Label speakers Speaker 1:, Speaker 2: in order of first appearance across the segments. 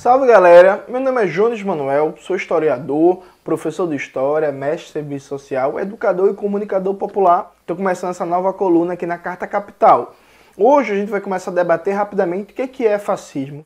Speaker 1: Salve galera, meu nome é Jones Manuel, sou historiador, professor de história, mestre de serviço social, educador e comunicador popular. Estou começando essa nova coluna aqui na Carta Capital. Hoje a gente vai começar a debater rapidamente o que é fascismo.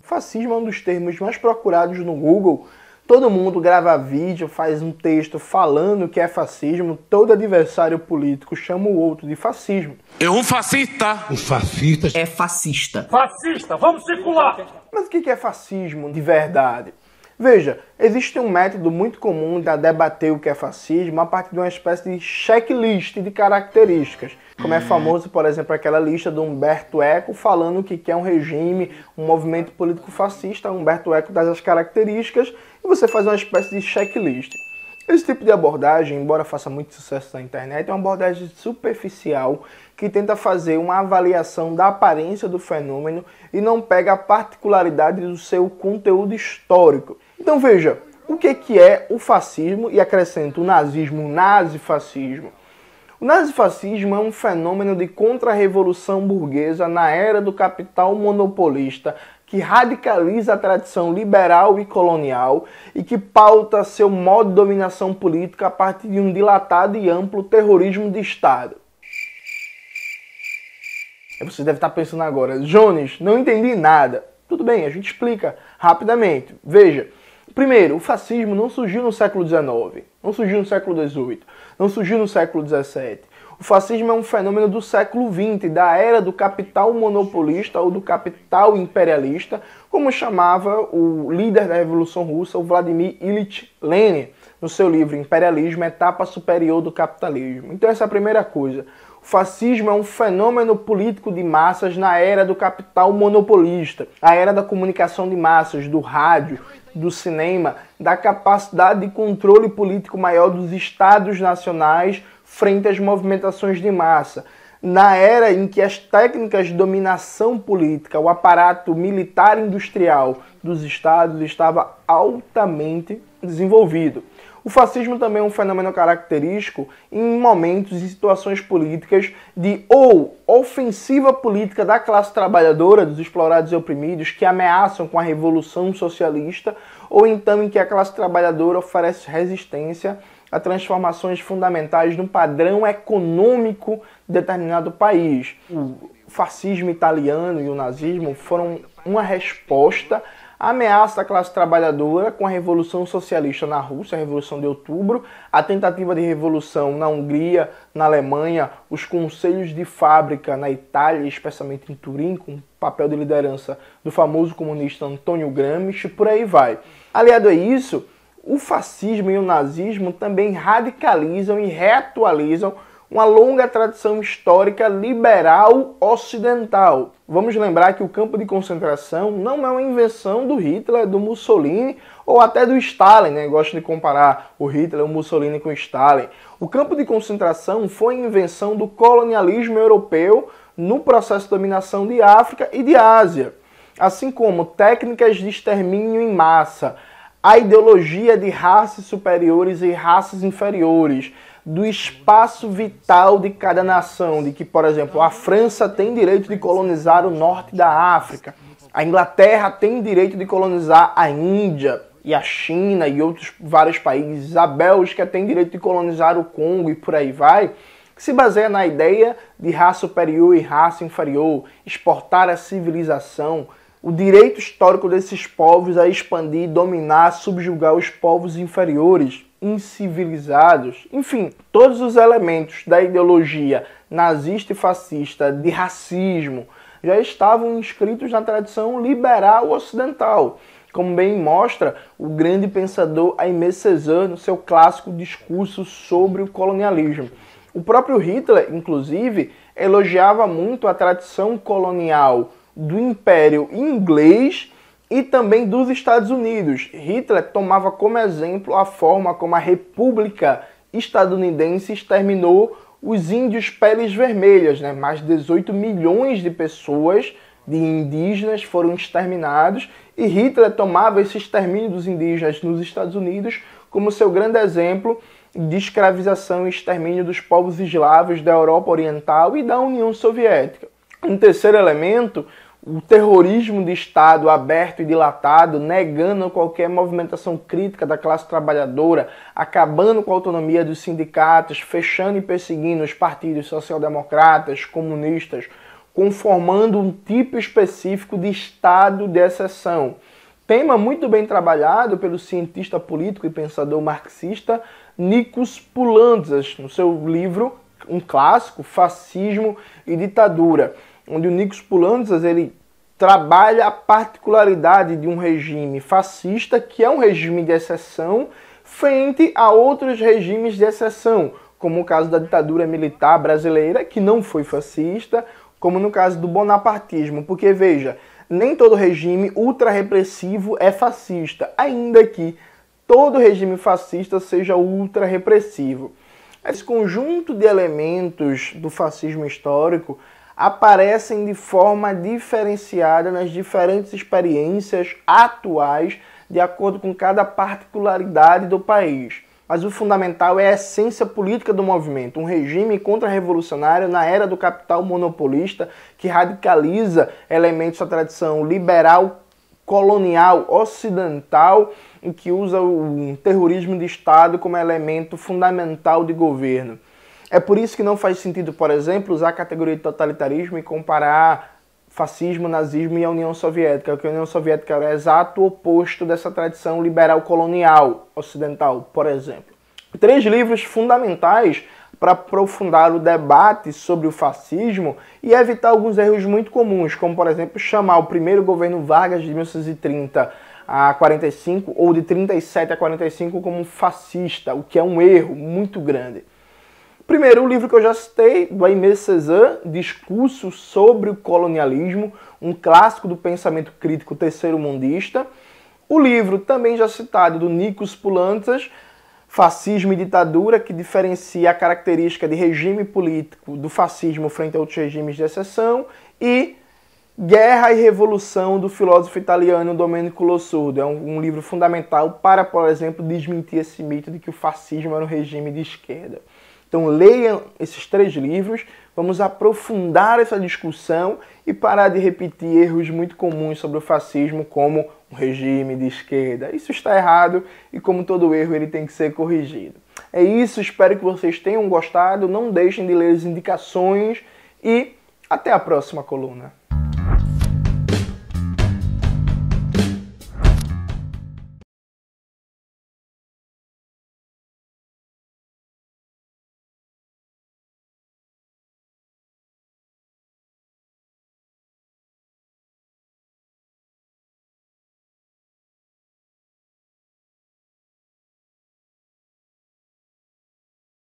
Speaker 1: Fascismo é um dos termos mais procurados no Google. Todo mundo grava vídeo, faz um texto falando que é fascismo. Todo adversário político chama o outro de fascismo.
Speaker 2: É um fascista.
Speaker 3: O fascista
Speaker 4: é fascista.
Speaker 5: Fascista, vamos circular!
Speaker 1: Mas o que é fascismo de verdade? Veja, existe um método muito comum de debater o que é fascismo a partir de uma espécie de checklist de características. Como é famoso, por exemplo, aquela lista do Humberto Eco falando o que é um regime, um movimento político fascista. Humberto Eco dá as características e você faz uma espécie de checklist. Esse tipo de abordagem, embora faça muito sucesso na internet, é uma abordagem superficial que tenta fazer uma avaliação da aparência do fenômeno e não pega a particularidade do seu conteúdo histórico. Então veja, o que é o fascismo e acrescento o nazismo, o nazifascismo. O nazifascismo é um fenômeno de contra-revolução burguesa na era do capital monopolista que radicaliza a tradição liberal e colonial e que pauta seu modo de dominação política a partir de um dilatado e amplo terrorismo de Estado. Você deve estar pensando agora, Jones, não entendi nada. Tudo bem, a gente explica rapidamente. Veja, primeiro, o fascismo não surgiu no século XIX, não surgiu no século XVIII, não surgiu no século XVII. O fascismo é um fenômeno do século XX, da era do capital monopolista ou do capital imperialista, como chamava o líder da Revolução Russa, o Vladimir Ilyich Lenin, no seu livro Imperialismo, Etapa Superior do Capitalismo. Então essa é a primeira coisa. O fascismo é um fenômeno político de massas na era do capital monopolista, a era da comunicação de massas, do rádio, do cinema, da capacidade de controle político maior dos estados nacionais frente às movimentações de massa. Na era em que as técnicas de dominação política, o aparato militar industrial dos estados estava altamente desenvolvido. O fascismo também é um fenômeno característico em momentos e situações políticas de ou ofensiva política da classe trabalhadora, dos explorados e oprimidos, que ameaçam com a revolução socialista, ou então em que a classe trabalhadora oferece resistência a transformações fundamentais num padrão econômico de determinado país. O fascismo italiano e o nazismo foram uma resposta à ameaça da classe trabalhadora com a Revolução Socialista na Rússia, a Revolução de Outubro, a tentativa de revolução na Hungria, na Alemanha, os conselhos de fábrica na Itália, especialmente em Turim, com o papel de liderança do famoso comunista Antônio Gramsci, por aí vai. Aliado a isso, o fascismo e o nazismo também radicalizam e reatualizam uma longa tradição histórica liberal ocidental. Vamos lembrar que o campo de concentração não é uma invenção do Hitler, do Mussolini ou até do Stalin, né? Gosto de comparar o Hitler, o Mussolini com o Stalin. O campo de concentração foi invenção do colonialismo europeu no processo de dominação de África e de Ásia, assim como técnicas de extermínio em massa, a ideologia de raças superiores e raças inferiores, do espaço vital de cada nação, de que, por exemplo, a França tem direito de colonizar o norte da África, a Inglaterra tem direito de colonizar a Índia e a China e outros vários países, a Bélgica tem direito de colonizar o Congo e por aí vai, que se baseia na ideia de raça superior e raça inferior, exportar a civilização, o direito histórico desses povos a expandir, dominar, subjugar os povos inferiores, incivilizados. Enfim, todos os elementos da ideologia nazista e fascista de racismo já estavam inscritos na tradição liberal ocidental, como bem mostra o grande pensador Aimé Césaire no seu clássico discurso sobre o colonialismo. O próprio Hitler, inclusive, elogiava muito a tradição colonial do Império Inglês e também dos Estados Unidos. Hitler tomava como exemplo a forma como a República Estadunidense exterminou os índios peles vermelhas, né? Mais de 18 milhões de pessoas, de indígenas, foram exterminados, e Hitler tomava esse extermínio dos indígenas nos Estados Unidos como seu grande exemplo de escravização e extermínio dos povos eslavos da Europa Oriental e da União Soviética. Um terceiro elemento, o terrorismo de Estado aberto e dilatado, negando qualquer movimentação crítica da classe trabalhadora, acabando com a autonomia dos sindicatos, fechando e perseguindo os partidos social-democratas, comunistas, conformando um tipo específico de Estado de exceção. Tema muito bem trabalhado pelo cientista político e pensador marxista Nikos Poulantzas, no seu livro, um clássico, Fascismo e Ditadura, onde o Nikos Poulantzas ele trabalha a particularidade de um regime fascista, que é um regime de exceção, frente a outros regimes de exceção, como o caso da ditadura militar brasileira, que não foi fascista, como no caso do bonapartismo, porque, veja, nem todo regime ultra-repressivo é fascista, ainda que todo regime fascista seja ultra-repressivo. Esse conjunto de elementos do fascismo histórico aparecem de forma diferenciada nas diferentes experiências atuais, de acordo com cada particularidade do país. Mas o fundamental é a essência política do movimento, um regime contra-revolucionário na era do capital monopolista que radicaliza elementos da tradição liberal, colonial, ocidental, e que usa o terrorismo de Estado como elemento fundamental de governo. É por isso que não faz sentido, por exemplo, usar a categoria de totalitarismo e comparar fascismo, nazismo e a União Soviética, porque a União Soviética era o exato oposto dessa tradição liberal colonial ocidental, por exemplo. 3 livros fundamentais para aprofundar o debate sobre o fascismo e evitar alguns erros muito comuns, como, por exemplo, chamar o primeiro governo Vargas de 1930 a 45 ou de 37 a 45 como fascista, o que é um erro muito grande. Primeiro, o livro que eu já citei, do Aimé Césaire, Discurso sobre o Colonialismo, um clássico do pensamento crítico terceiro-mundista. O livro também já citado do Nikos Poulantzas, Fascismo e Ditadura, que diferencia a característica de regime político do fascismo frente a outros regimes de exceção. E Guerra e Revolução, do filósofo italiano Domenico Losurdo. É um livro fundamental para, por exemplo, desmentir esse mito de que o fascismo era um regime de esquerda. Então leiam esses 3 livros, vamos aprofundar essa discussão e parar de repetir erros muito comuns sobre o fascismo como um regime de esquerda. Isso está errado e, como todo erro, ele tem que ser corrigido. É isso, espero que vocês tenham gostado, não deixem de ler as indicações e até a próxima coluna.